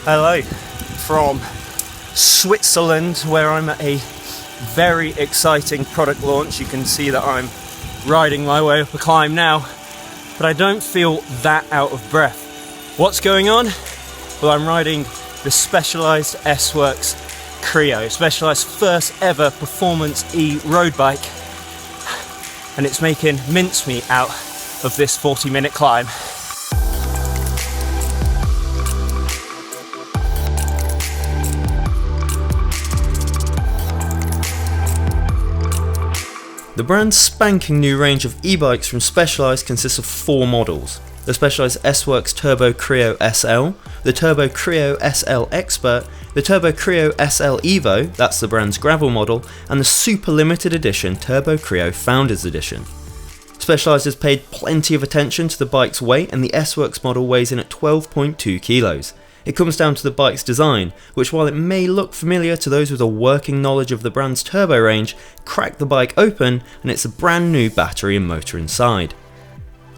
Hello from Switzerland, where I'm at a very exciting product launch. You can see that I'm riding my way up a climb now, but I don't feel that out of breath. What's going on? Well, I'm riding the Specialized S-Works Creo, Specialized first ever performance e-road bike, and it's making mincemeat out of this 40-minute climb. The brand's spanking new range of e-bikes from Specialized consists of 4 models: the Specialized S-Works Turbo Creo SL, the Turbo Creo SL Expert, the Turbo Creo SL Evo, that's the brand's gravel model, and the super limited edition Turbo Creo Founders Edition. Specialized has paid plenty of attention to the bike's weight, and the S-Works model weighs in at 12.2 kilos. It comes down to the bike's design, which, while it may look familiar to those with a working knowledge of the brand's turbo range, crack the bike open and it's a brand new battery and motor inside.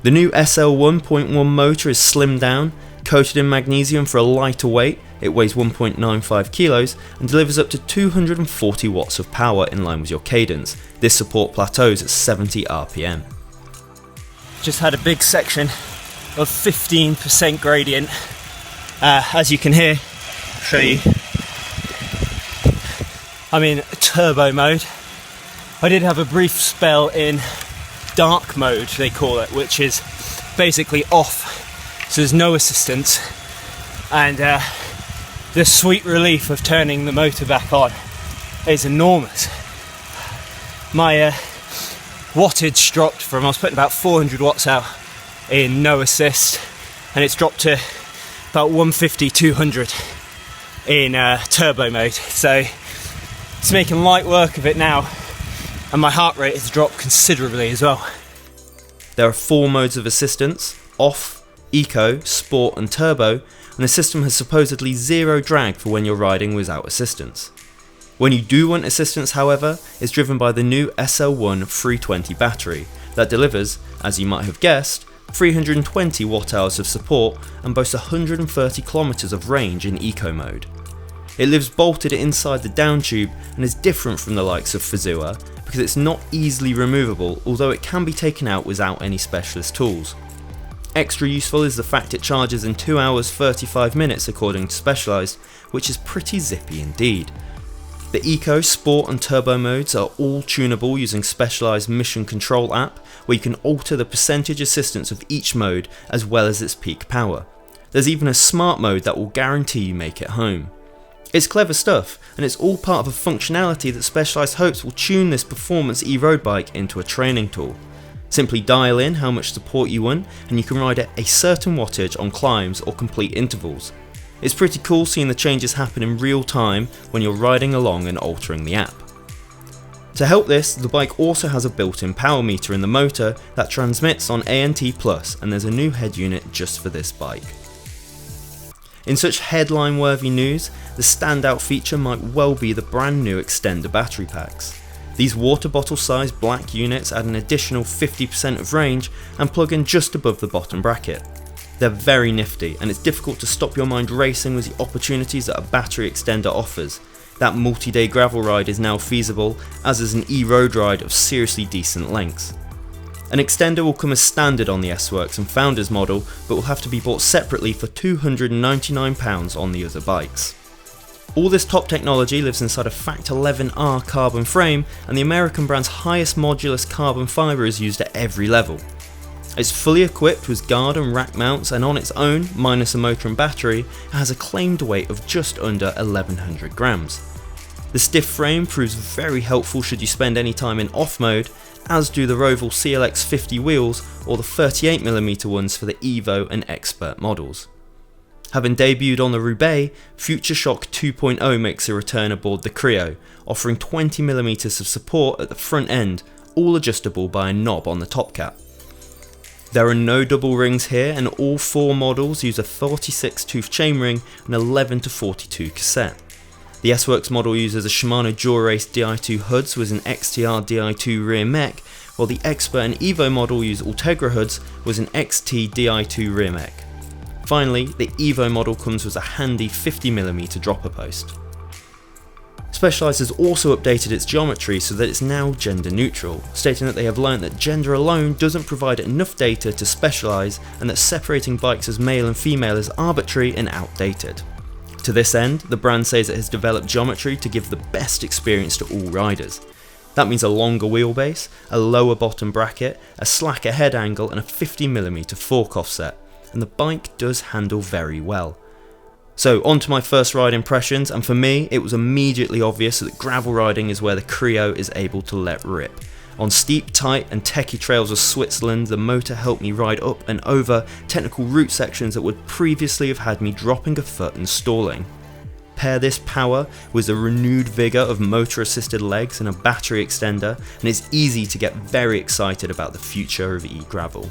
The new SL 1.1 motor is slimmed down, coated in magnesium for a lighter weight. It weighs 1.95 kilos and delivers up to 240 watts of power in line with your cadence. This support plateaus at 70 RPM. Just had a big section of 15% gradient. As you can hear, I'll show you, I'm in turbo mode. I did have a brief spell in dark mode, they call it, which is basically off, so there's no assistance, and the sweet relief of turning the motor back on is enormous. My wattage dropped from, I was putting about 400 watts out in no assist, and it's dropped to about 150, 200 in turbo mode, so it's making light work of it now, and my heart rate has dropped considerably as well. There are 4 modes of assistance: off, eco, sport and turbo, and the system has supposedly 0 drag for when you're riding without assistance. When you do want assistance, however, it's driven by the new SL1 320 battery that delivers, as you might have guessed, 320 watt-hours of support and boasts 130 kilometers of range in eco mode. It lives bolted inside the down tube and is different from the likes of Fazua because it's not easily removable, although it can be taken out without any specialist tools. Extra useful is the fact it charges in 2 hours 35 minutes according to Specialized, which is pretty zippy indeed. The Eco, Sport and Turbo modes are all tunable using Specialized Mission Control app, where you can alter the percentage assistance of each mode as well as its peak power. There's even a smart mode that will guarantee you make it home. It's clever stuff, and it's all part of a functionality that Specialized hopes will tune this performance e-road bike into a training tool. Simply dial in how much support you want, and you can ride at a certain wattage on climbs or complete intervals. It's pretty cool seeing the changes happen in real time when you're riding along and altering the app. To help this, the bike also has a built-in power meter in the motor that transmits on ANT+, and there's a new head unit just for this bike. In such headline-worthy news, the standout feature might well be the brand new extender battery packs. These water bottle-sized black units add an additional 50% of range and plug in just above the bottom bracket. They're very nifty, and it's difficult to stop your mind racing with the opportunities that a battery extender offers. That multi-day gravel ride is now feasible, as is an e-road ride of seriously decent lengths. An extender will come as standard on the S-Works and Founders model, but will have to be bought separately for £299 on the other bikes. All this top technology lives inside a Fact 11R carbon frame, and the American brand's highest modulus carbon fibre is used at every level. It's fully equipped with guard and rack mounts, and on its own, minus a motor and battery, it has a claimed weight of just under 1100 grams. The stiff frame proves very helpful should you spend any time in off mode, as do the Roval CLX 50 wheels or the 38mm ones for the Evo and Expert models. Having debuted on the Roubaix, Future Shock 2.0 makes a return aboard the Creo, offering 20mm of support at the front end, all adjustable by a knob on the top cap. There are no double rings here, and all 4 models use a 46 tooth chainring and 11 to 42 cassette. The S-Works model uses a Shimano Dura-Ace Di2 hoods with an XTR Di2 rear mech, while the Expert and Evo model use Ultegra hoods with an XT Di2 rear mech. Finally, the Evo model comes with a handy 50mm dropper post. Specialized has also updated its geometry so that it's now gender neutral, stating that they have learnt that gender alone doesn't provide enough data to specialize and that separating bikes as male and female is arbitrary and outdated. To this end, the brand says it has developed geometry to give the best experience to all riders. That means a longer wheelbase, a lower bottom bracket, a slacker head angle and a 50mm fork offset, and the bike does handle very well. So on to my first ride impressions, and for me it was immediately obvious that gravel riding is where the Creo is able to let rip. On steep, tight and techie trails of Switzerland, the motor helped me ride up and over technical route sections that would previously have had me dropping a foot and stalling. Pair this power with the renewed vigour of motor assisted legs and a battery extender, and it's easy to get very excited about the future of e-gravel.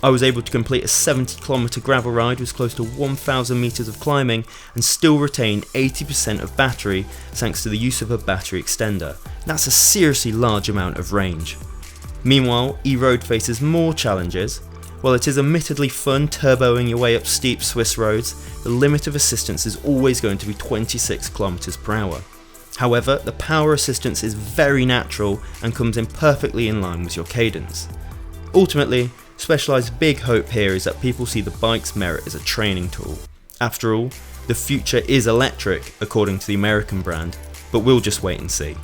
I was able to complete a 70km gravel ride with close to 1,000 metres of climbing and still retain 80% of battery thanks to the use of a battery extender. That's a seriously large amount of range. Meanwhile, e-road faces more challenges. While it is admittedly fun turboing your way up steep Swiss roads, the limit of assistance is always going to be 26km/h. However, the power assistance is very natural and comes in perfectly in line with your cadence. Ultimately, Specialized's big hope here is that people see the bike's merit as a training tool. After all, the future is electric, according to the American brand, but we'll just wait and see.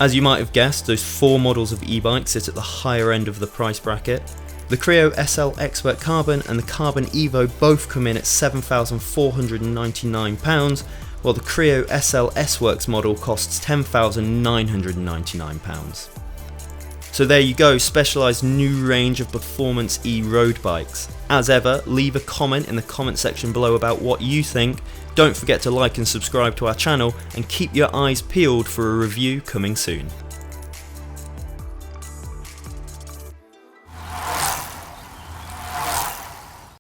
As you might have guessed, those 4 models of e-bike sit at the higher end of the price bracket. The Creo SL Expert Carbon and the Carbon Evo both come in at £7,499, while the Creo SL S-Works model costs £10,999. So there you go, Specialized's new range of performance e-road bikes. As ever, leave a comment in the comment section below about what you think. Don't forget to like and subscribe to our channel and keep your eyes peeled for a review coming soon.